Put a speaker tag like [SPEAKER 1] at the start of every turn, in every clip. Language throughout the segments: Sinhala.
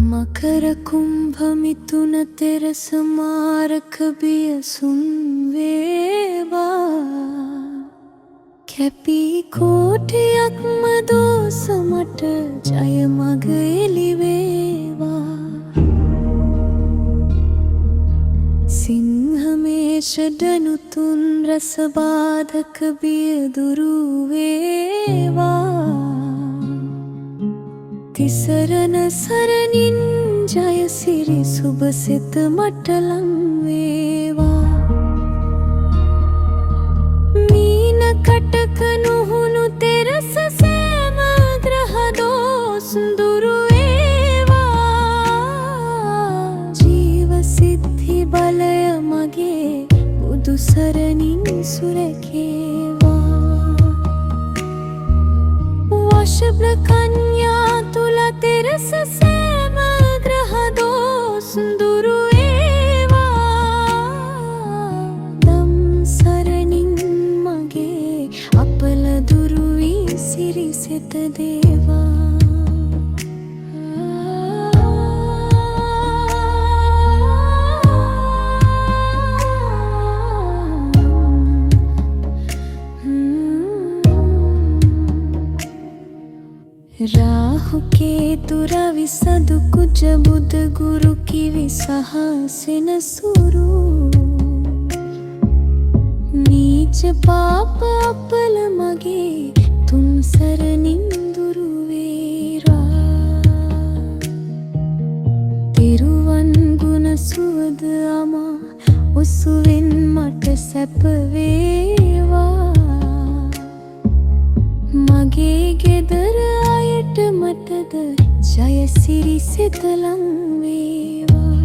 [SPEAKER 1] මකර කුම්භ මිථුන තෙරස මාරක බියසුන් වේවා කැපී කෝටියක්ම දෝස මට ජය මග එළි වේවා සිංහමේෂ දනුතුන් රස බාධක බිය දුරු වේවා තිසරණ සරණින් ජයසිරි සුබ සිත මට ලං වේවා මීන කටක නුහුණු තෙරස සෑම ග්‍රහ දෝස් දුරු වේවා ජීව සිද්ධි බලය මගේ බුදු සරණින් සුරැකේවා වශබ්ද කන්‍යා තුල තෙරස සෑම ග්‍රහ දෝස් දුරු වේවා දම් සරණින් මගේ අපල දුරු වී සිරි සිත දේවා राहु केतु रवि सदु कुज बुध गुरु किवि सहासिन सुरु नीच पाप अपल मगे तुम सरनिं दुरु वेरा तिरुवन गुण सुवद अमा उसुविन मट सැප වේවා මගේ ගෙදර අයට මටද ජයසිරි සිත ලං වේවා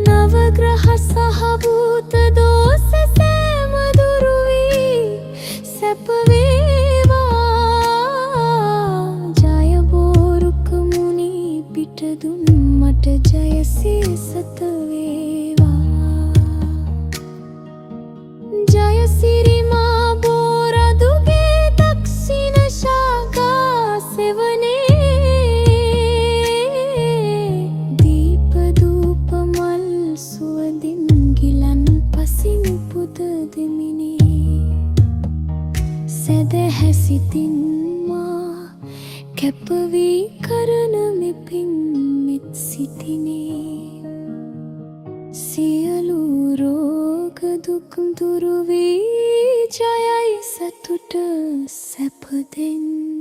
[SPEAKER 1] නවග්‍රහ සහ භූත දෝෂ සෑම දුරු වී සැප වේවා ජය බෝරුක මුනි පිට දුන් මට ජයසිරි වේවා ජයසිරි සිතින් මා කැප වී කරන මෙපින් මෙත් සිටිනේ සියලු රෝග දුක් දුරු වී ජයයි සතුට සැප දෙන්න